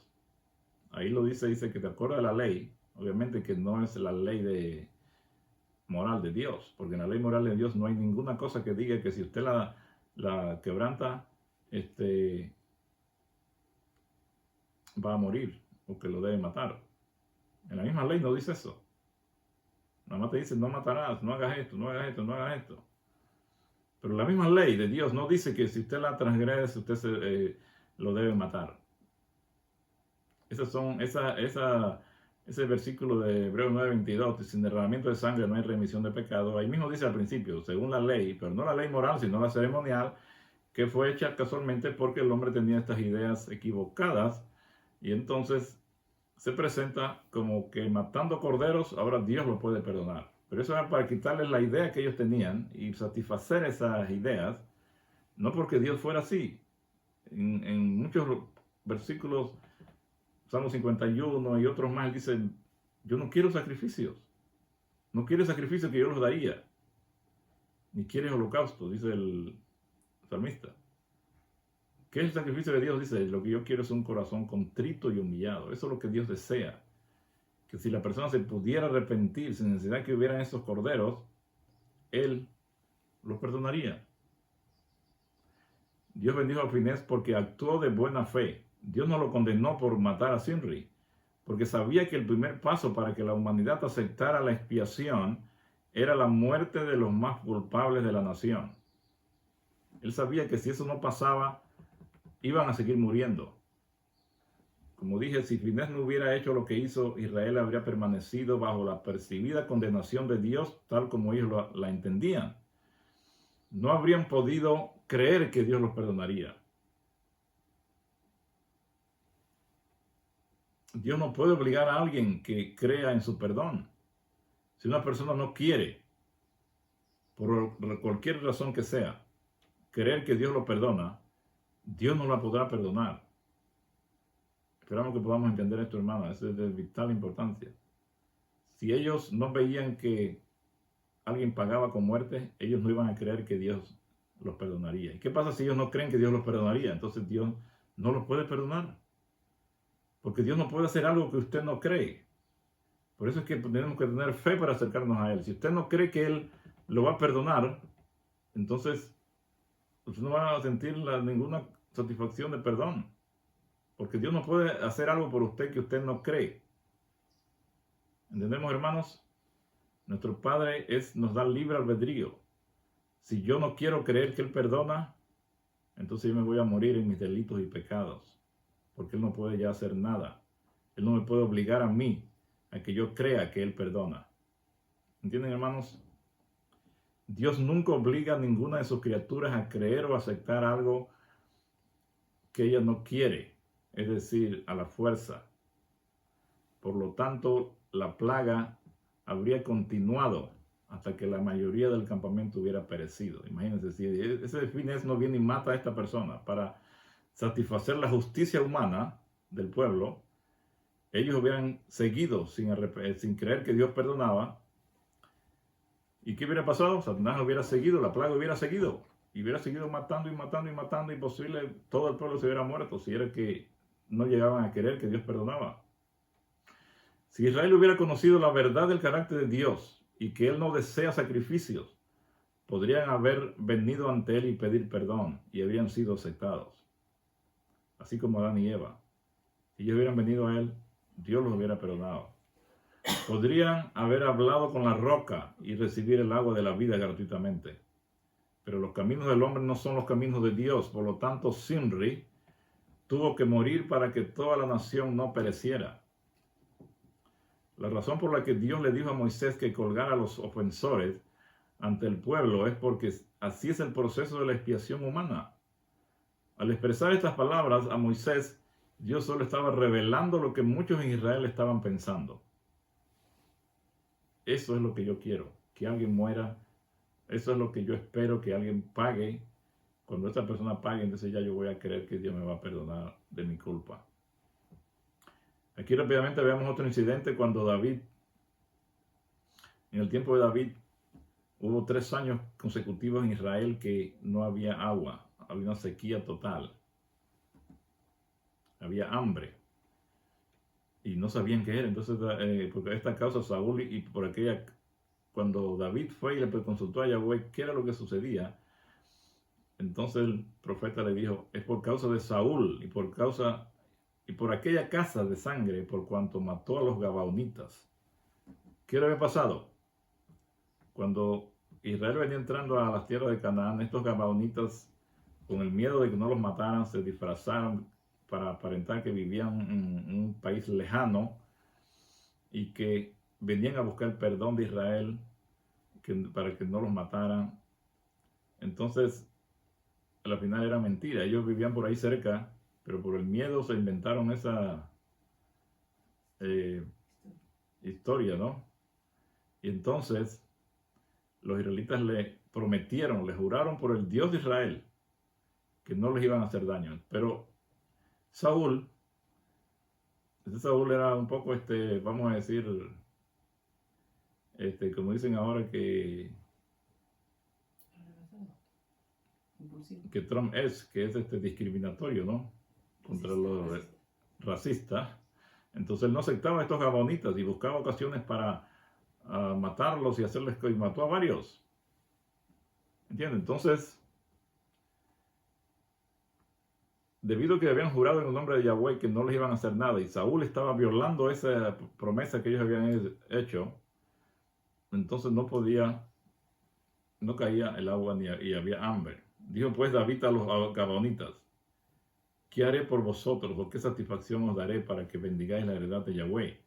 Ahí lo dice que de acuerdo a la ley, obviamente que no es la ley moral de Dios, porque en la ley moral de Dios no hay ninguna cosa que diga que si usted la quebranta, va a morir o que lo debe matar. En la misma ley no dice eso. Nada más te dice: no matarás, no hagas esto, no hagas esto, no hagas esto. Pero la misma ley de Dios no dice que si usted la transgrede, usted lo debe matar. Ese versículo de Hebreos 9:22, sin derramamiento de sangre no hay remisión de pecado. Ahí mismo dice al principio, según la ley, pero no la ley moral, sino la ceremonial, que fue hecha casualmente porque el hombre tenía estas ideas equivocadas. Y entonces se presenta como que matando corderos, ahora Dios lo puede perdonar. Pero eso era para quitarles la idea que ellos tenían y satisfacer esas ideas, no porque Dios fuera así. En muchos versículos, Salmo 51 y otros más, dicen: yo no quiero sacrificios. No quiere sacrificios que yo los daría. Ni quiere holocausto, dice el salmista. ¿Qué es el sacrificio de Dios? Dice: lo que yo quiero es un corazón contrito y humillado. Eso es lo que Dios desea. Que si la persona se pudiera arrepentir sin necesidad que hubieran esos corderos, Él los perdonaría. Dios bendijo a Finés porque actuó de buena fe. Dios no lo condenó por matar a Zimri, porque sabía que el primer paso para que la humanidad aceptara la expiación era la muerte de los más culpables de la nación. Él sabía que si eso no pasaba, iban a seguir muriendo. Como dije, si Finés no hubiera hecho lo que hizo, Israel habría permanecido bajo la percibida condenación de Dios, tal como ellos la entendían. No habrían podido creer que Dios los perdonaría. Dios no puede obligar a alguien que crea en su perdón. Si una persona no quiere, por cualquier razón que sea, creer que Dios lo perdona, Dios no la podrá perdonar. Esperamos que podamos entender esto, hermano. Eso es de vital importancia. Si ellos no veían que alguien pagaba con muerte, ellos no iban a creer que Dios los perdonaría. ¿Y qué pasa si ellos no creen que Dios los perdonaría? Entonces Dios no los puede perdonar. Porque Dios no puede hacer algo que usted no cree. Por eso es que tenemos que tener fe para acercarnos a Él. Si usted no cree que Él lo va a perdonar, entonces usted no va a sentir ninguna satisfacción de perdón. Porque Dios no puede hacer algo por usted que usted no cree. ¿Entendemos, hermanos? Nuestro Padre nos da libre albedrío. Si yo no quiero creer que Él perdona, entonces yo me voy a morir en mis delitos y pecados. Porque Él no puede ya hacer nada. Él no me puede obligar a mí a que yo crea que Él perdona. ¿Entienden, hermanos? Dios nunca obliga a ninguna de sus criaturas a creer o aceptar algo que ella no quiere, es decir, a la fuerza. Por lo tanto, la plaga habría continuado hasta que la mayoría del campamento hubiera perecido. Imagínense, si ese Finés no viene y mata a esta persona para satisfacer la justicia humana del pueblo, ellos hubieran seguido sin creer que Dios perdonaba. ¿Y qué hubiera pasado? Satanás hubiera seguido, la plaga hubiera seguido. Y hubiera seguido matando y matando y matando. Imposible, todo el pueblo se hubiera muerto si era que no llegaban a creer que Dios perdonaba. Si Israel hubiera conocido la verdad del carácter de Dios y que Él no desea sacrificios, podrían haber venido ante Él y pedir perdón y habrían sido aceptados. Así como Adán y Eva. Si ellos hubieran venido a Él, Dios los hubiera perdonado. Podrían haber hablado con la roca y recibir el agua de la vida gratuitamente. Pero los caminos del hombre no son los caminos de Dios. Por lo tanto, Zimri tuvo que morir para que toda la nación no pereciera. La razón por la que Dios le dijo a Moisés que colgara a los ofensores ante el pueblo es porque así es el proceso de la expiación humana. Al expresar estas palabras a Moisés, Dios solo estaba revelando lo que muchos en Israel estaban pensando. Eso es lo que yo quiero, que alguien muera. Eso es lo que yo espero, que alguien pague. Cuando esta persona pague, entonces ya yo voy a creer que Dios me va a perdonar de mi culpa. Aquí rápidamente veamos otro incidente cuando David, en el tiempo de David, hubo 3 años consecutivos en Israel que no había agua, había una sequía total, había hambre y no sabían qué era. Entonces, por esta causa Saúl y por aquella, cuando David fue y le consultó a Yahweh qué era lo que sucedía, entonces el profeta le dijo, es por causa de Saúl y por aquella casa de sangre, por cuanto mató a los gabaonitas. ¿Qué le había pasado? Cuando Israel venía entrando a las tierras de Canaán, estos gabaonitas, con el miedo de que no los mataran, se disfrazaron para aparentar que vivían en un país lejano y que venían a buscar perdón de Israel para que no los mataran. Entonces, al final era mentira. Ellos vivían por ahí cerca, pero por el miedo se inventaron esa historia, ¿no? Y entonces los israelitas le prometieron, le juraron por el Dios de Israel que no les iban a hacer daño. Pero Saúl era un poco, vamos a decir, como dicen ahora que Trump que es discriminatorio, ¿no? Contra los racistas. Entonces él no aceptaba a estos gabonitas y buscaba ocasiones para matarlos y hacerles, y mató a varios. ¿Entienden? Entonces, debido a que habían jurado en el nombre de Yahweh que no les iban a hacer nada y Saúl estaba violando esa promesa que ellos habían hecho, entonces no caía el agua y había hambre. Dijo pues David a los gabaonitas: ¿qué haré por vosotros, o qué satisfacción os daré para que bendigáis la heredad de Yahweh?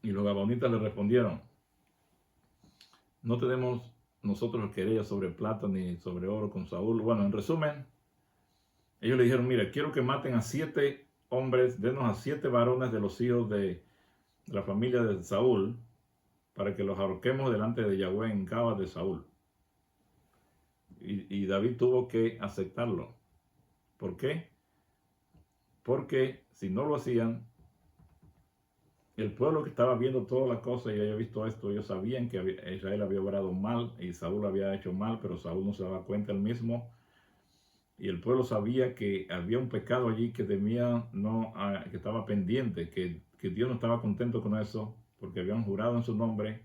Y los gabaonitas le respondieron: no tenemos nosotros querella sobre plata ni sobre oro con Saúl. Bueno, en resumen, ellos le dijeron: mira, quiero que maten a 7 hombres, denos a 7 varones de los hijos de la familia de Saúl, para que los ahorquemos delante de Yahweh en Gabas de Saúl. Y David tuvo que aceptarlo. ¿Por qué? Porque si no lo hacían, el pueblo que estaba viendo todas las cosas y había visto esto, ellos sabían que Israel había obrado mal y Saúl había hecho mal, pero Saúl no se daba cuenta él mismo. Y el pueblo sabía que había un pecado allí que temía, que estaba pendiente, que Dios no estaba contento con eso, porque habían jurado en su nombre.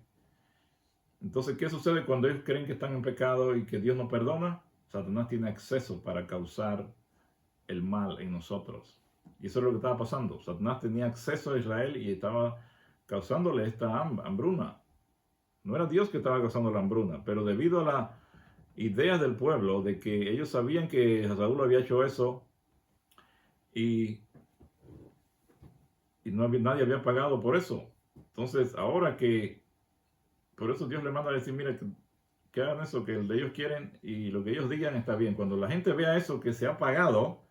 Entonces, ¿qué sucede cuando ellos creen que están en pecado y que Dios no perdona? Satanás tiene acceso para causar el mal en nosotros. Y eso es lo que estaba pasando. Satanás tenía acceso a Israel y estaba causándole esta hambruna. No era Dios que estaba causando la hambruna, pero debido a las ideas del pueblo de que ellos sabían que Saúl había hecho eso y nadie había pagado por eso. Entonces, ahora que por eso Dios le manda a decir: mira, que hagan eso que ellos quieren y lo que ellos digan está bien. Cuando la gente vea eso que se ha pagado,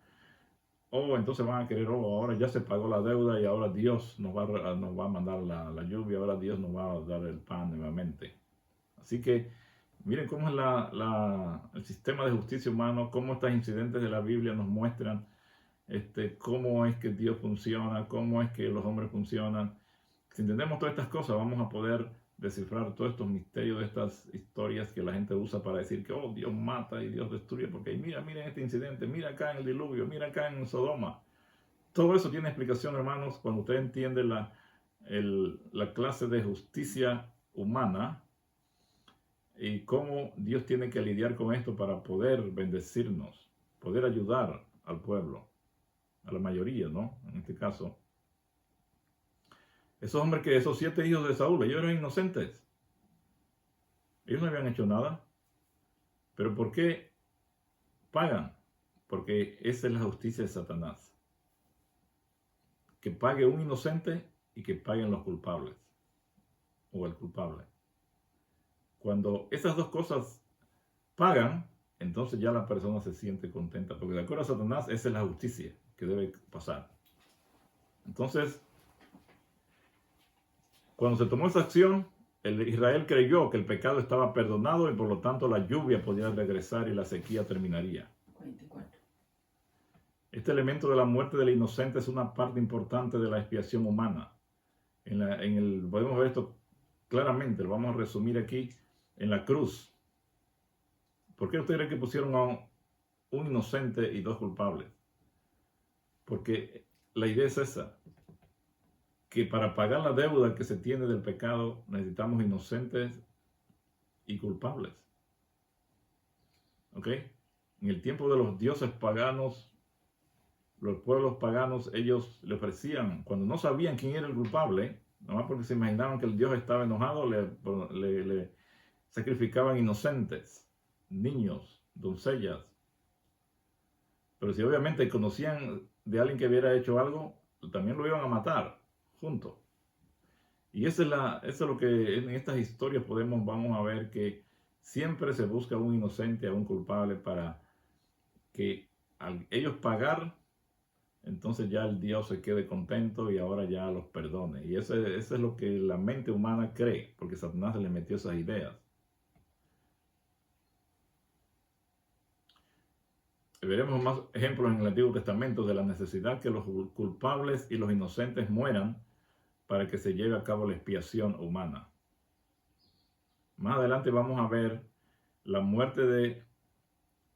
entonces van a querer: ahora ya se pagó la deuda y ahora Dios nos va a mandar la lluvia, ahora Dios nos va a dar el pan nuevamente. Así que miren cómo es el sistema de justicia humano, cómo estos incidentes de la Biblia nos muestran cómo es que Dios funciona, cómo es que los hombres funcionan. Si entendemos todas estas cosas, vamos a poder descifrar todos estos misterios de estas historias que la gente usa para decir que Dios mata y Dios destruye, porque miren este incidente, mira acá en el diluvio, mira acá en Sodoma. Todo eso tiene explicación, hermanos, cuando usted entiende la clase de justicia humana y cómo Dios tiene que lidiar con esto para poder bendecirnos, poder ayudar al pueblo, a la mayoría, ¿no? En este caso. Esos 7 hijos de Saúl, ellos eran inocentes. Ellos no habían hecho nada. Pero ¿por qué pagan? Porque esa es la justicia de Satanás. Que pague un inocente y que paguen los culpables. O el culpable. Cuando esas dos cosas pagan, entonces ya la persona se siente contenta. Porque de acuerdo a Satanás, esa es la justicia que debe pasar. Entonces, cuando se tomó esa acción, Israel creyó que el pecado estaba perdonado y por lo tanto la lluvia podía regresar y la sequía terminaría. 44. Este elemento de la muerte del inocente es una parte importante de la expiación humana. Podemos ver esto claramente, lo vamos a resumir aquí en la cruz. ¿Por qué ustedes creen que pusieron a un inocente y 2 culpables? Porque la idea es esa, que para pagar la deuda que se tiene del pecado necesitamos inocentes y culpables. ¿Ok? En el tiempo de los dioses paganos, los pueblos paganos, ellos le ofrecían, cuando no sabían quién era el culpable, nomás porque se imaginaban que el dios estaba enojado, le sacrificaban inocentes, niños, doncellas. Pero si obviamente conocían de alguien que hubiera hecho algo, también lo iban a matar junto. Y eso es lo que en estas historias vamos a ver, que siempre se busca un inocente, a un culpable, para que al ellos pagar, entonces ya el Dios se quede contento y ahora ya los perdone. Y eso es lo que la mente humana cree, porque Satanás le metió esas ideas. Veremos más ejemplos en el Antiguo Testamento de la necesidad que los culpables y los inocentes mueran para que se lleve a cabo la expiación humana. Más adelante vamos a ver la muerte de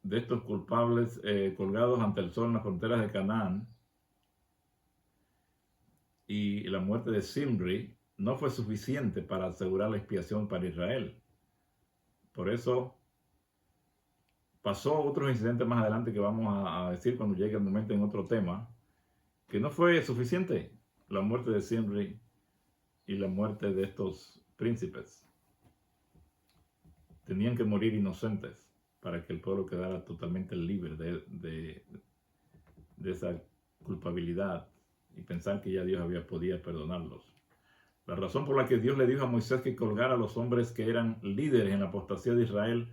estos culpables colgados ante el sol en las fronteras de Canaán, y la muerte de Zimri no fue suficiente para asegurar la expiación para Israel. Por eso pasó otros incidentes más adelante que vamos a decir cuando llegue el momento en otro tema, que no fue suficiente la muerte de Zimri y la muerte de estos príncipes. tenían que morir inocentes para que el pueblo quedara totalmente libre de esa culpabilidad y pensar que ya Dios podía perdonarlos. La razón por la que Dios le dijo a Moisés que colgara a los hombres que eran líderes en la apostasía de Israel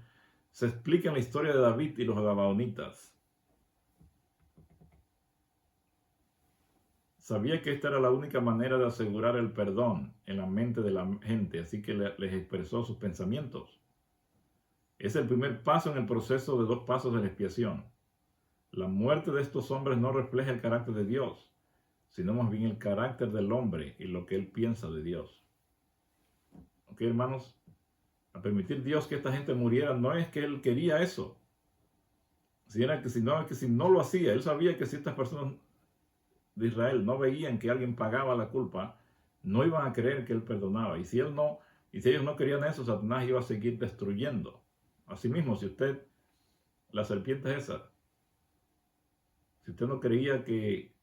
se explica en la historia de David y los gabaonitas. Sabía que esta era la única manera de asegurar el perdón en la mente de la gente, así que les expresó sus pensamientos. Es el primer paso en el proceso de 2 pasos de la expiación. La muerte de estos hombres no refleja el carácter de Dios, sino más bien el carácter del hombre y lo que él piensa de Dios. ¿Ok, hermanos? A permitir Dios que esta gente muriera no es que él quería eso, sino que si no lo hacía, él sabía que si estas personas de Israel no veían que alguien pagaba la culpa, no iban a creer que él perdonaba. Y si ellos no querían eso, Satanás iba a seguir destruyendo. Asimismo, la serpiente es esa. Si usted no creía que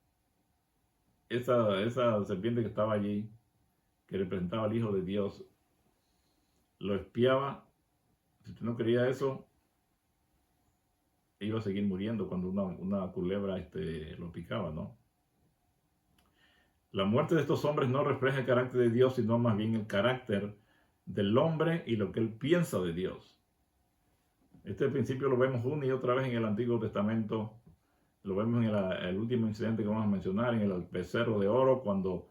esa serpiente que estaba allí, que representaba al Hijo de Dios, lo espiaba, si usted no creía eso, iba a seguir muriendo cuando una culebra lo picaba, ¿no? La muerte de estos hombres no refleja el carácter de Dios, sino más bien el carácter del hombre y lo que él piensa de Dios. Este principio lo vemos una y otra vez en el Antiguo Testamento. Lo vemos en el último incidente que vamos a mencionar, en el becerro de oro, cuando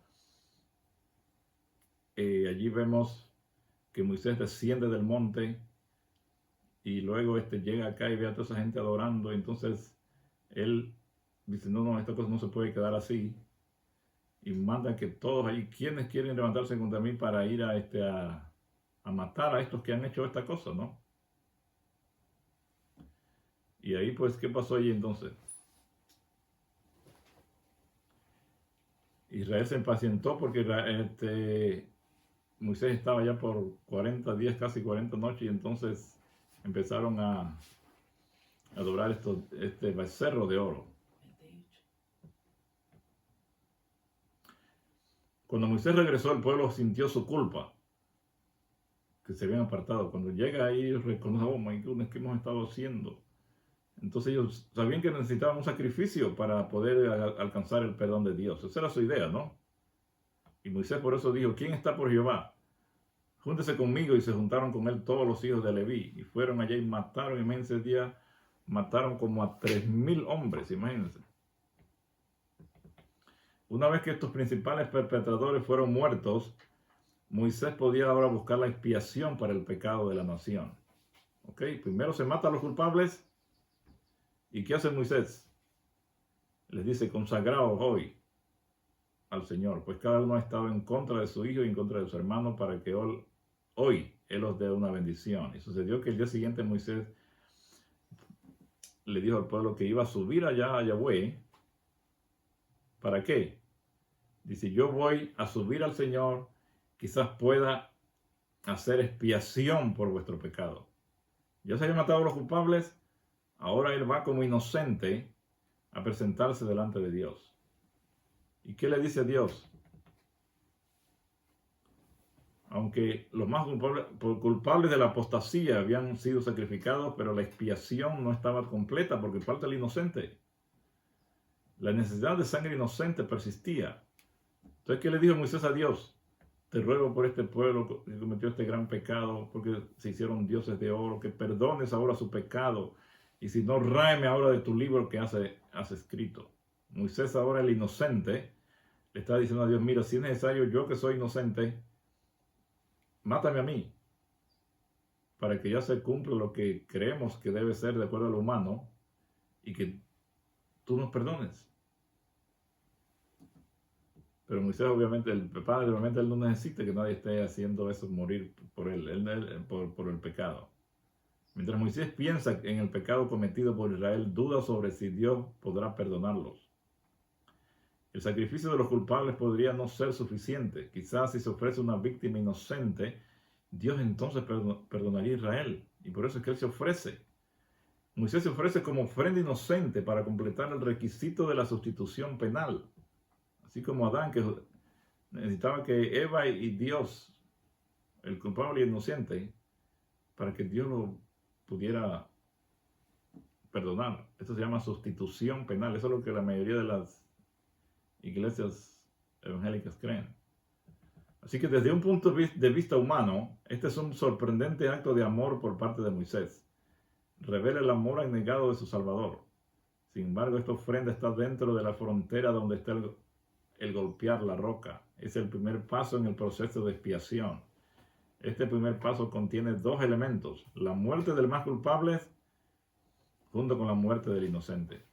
allí vemos que Moisés desciende del monte y luego llega acá y ve a toda esa gente adorando. Y entonces él dice, no, esta cosa no se puede quedar así. Y manda que todos allí, quienes quieren levantarse contra mí para ir a matar a estos que han hecho esta cosa, ¿no? Y ahí pues, ¿qué pasó allí entonces? Israel se impacientó porque Moisés estaba ya por 40 días, casi 40 noches, y entonces empezaron a adorar este becerro de oro. Cuando Moisés regresó, el pueblo sintió su culpa, que se habían apartado. Cuando llega ahí, ellos reconocen, oh my goodness, ¿qué hemos estado haciendo? Entonces ellos sabían que necesitaban un sacrificio para poder alcanzar el perdón de Dios. Esa era su idea, ¿no? Y Moisés por eso dijo, ¿quién está por Jehová? Júntese conmigo. Y se juntaron con él todos los hijos de Leví. Y fueron allá y mataron en ese día, mataron como a 3,000 hombres, imagínense. Una vez que estos principales perpetradores fueron muertos, Moisés podía ahora buscar la expiación para el pecado de la nación. ¿Ok? Primero se mata a los culpables. ¿Y qué hace Moisés? Les dice, consagraos hoy al Señor, pues cada uno ha estado en contra de su hijo y en contra de su hermano para que hoy Él os dé una bendición. Y sucedió que el día siguiente Moisés le dijo al pueblo que iba a subir allá a Yahweh. ¿Para qué? Dice, yo voy a subir al Señor, quizás pueda hacer expiación por vuestro pecado. Ya se habían matado a los culpables, ahora Él va como inocente a presentarse delante de Dios. ¿Y qué le dice a Dios? Aunque los más culpables de la apostasía habían sido sacrificados, pero la expiación no estaba completa porque falta el inocente. La necesidad de sangre inocente persistía. Entonces, ¿qué le dijo Moisés a Dios? Te ruego por este pueblo que cometió este gran pecado, porque se hicieron dioses de oro, que perdones ahora su pecado. Y si no, ráeme ahora de tu libro que has escrito. Moisés, ahora el inocente, le está diciendo a Dios, mira, si es necesario, yo que soy inocente, mátame a mí, para que ya se cumpla lo que creemos que debe ser de acuerdo a lo humano, y que tú nos perdones. Pero Moisés, obviamente, el Padre, obviamente, él no necesita que nadie esté haciendo eso, morir por él, por el pecado. Mientras Moisés piensa en el pecado cometido por Israel, duda sobre si Dios podrá perdonarlos. El sacrificio de los culpables podría no ser suficiente. Quizás si se ofrece una víctima inocente, Dios entonces perdonaría a Israel. Y por eso es que Él se ofrece. Moisés se ofrece como ofrenda inocente para completar el requisito de la sustitución penal. Así como Adán, que necesitaba que Eva y Dios, el culpable y el inocente, para que Dios lo pudiera perdonar. Esto se llama sustitución penal. Eso es lo que la mayoría de las iglesias evangélicas creen. Así que desde un punto de vista humano, este es un sorprendente acto de amor por parte de Moisés. Revela el amor abnegado de su Salvador. Sin embargo, esta ofrenda está dentro de la frontera donde está el golpear la roca. Es el primer paso en el proceso de expiación. Este primer paso contiene dos elementos: la muerte del más culpable junto con la muerte del inocente.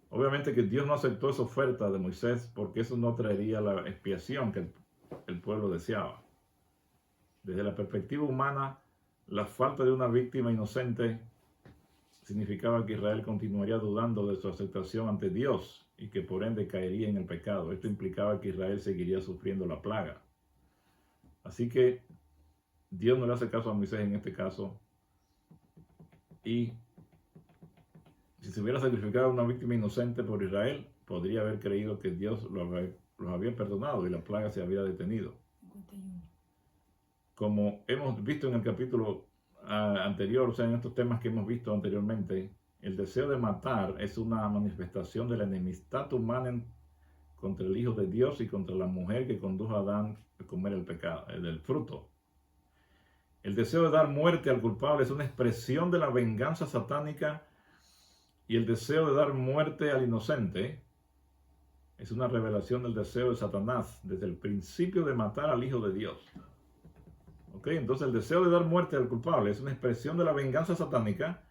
Obviamente que Dios no aceptó esa oferta de Moisés porque eso no traería la expiación que el pueblo deseaba. Desde la perspectiva humana, la falta de una víctima inocente significaba que Israel continuaría dudando de su aceptación ante Dios y que por ende caería en el pecado. Esto implicaba que Israel seguiría sufriendo la plaga. Así que Dios no le hace caso a Moisés en este caso, y si se hubiera sacrificado a una víctima inocente por Israel, podría haber creído que Dios los había perdonado y la plaga se había detenido. 51. Como hemos visto en el capítulo anterior, o sea, en estos temas que hemos visto anteriormente, el deseo de matar es una manifestación de la enemistad humana contra el Hijo de Dios y contra la mujer que condujo a Adán a comer el fruto. El deseo de dar muerte al culpable es una expresión de la venganza satánica, y el deseo de dar muerte al inocente es una revelación del deseo de Satanás desde el principio de matar al Hijo de Dios. ¿Ok? Entonces el deseo de dar muerte al culpable es una expresión de la venganza satánica,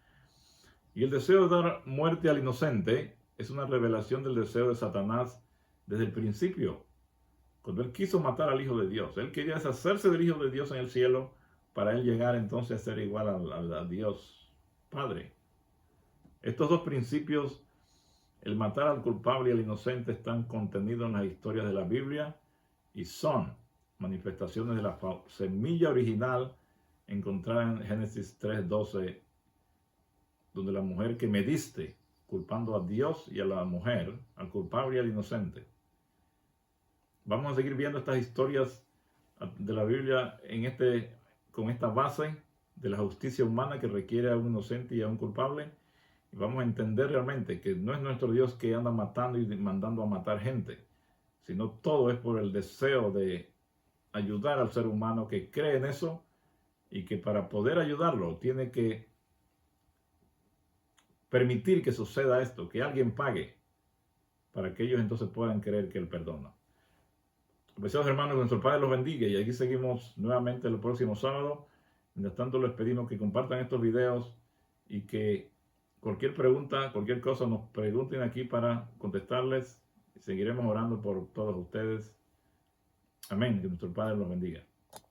y el deseo de dar muerte al inocente es una revelación del deseo de Satanás desde el principio, cuando él quiso matar al Hijo de Dios. Él quería deshacerse del Hijo de Dios en el cielo para él llegar entonces a ser igual a Dios Padre. Estos dos principios, el matar al culpable y al inocente, están contenidos en las historias de la Biblia y son manifestaciones de la semilla original encontrada en Génesis 3:12, donde la mujer que me diste, culpando a Dios y a la mujer, al culpable y al inocente. Vamos a seguir viendo estas historias de la Biblia con esta base de la justicia humana que requiere a un inocente y a un culpable. Y vamos a entender realmente que no es nuestro Dios que anda matando y mandando a matar gente, sino todo es por el deseo de ayudar al ser humano que cree en eso, y que para poder ayudarlo tiene que permitir que suceda esto, que alguien pague, para que ellos entonces puedan creer que Él perdona. Apreciados hermanos, que nuestro Padre los bendiga, y aquí seguimos nuevamente el próximo sábado. Mientras tanto, les pedimos que compartan estos videos y que cualquier pregunta, cualquier cosa, nos pregunten aquí para contestarles. Seguiremos orando por todos ustedes. Amén. Que nuestro Padre los bendiga.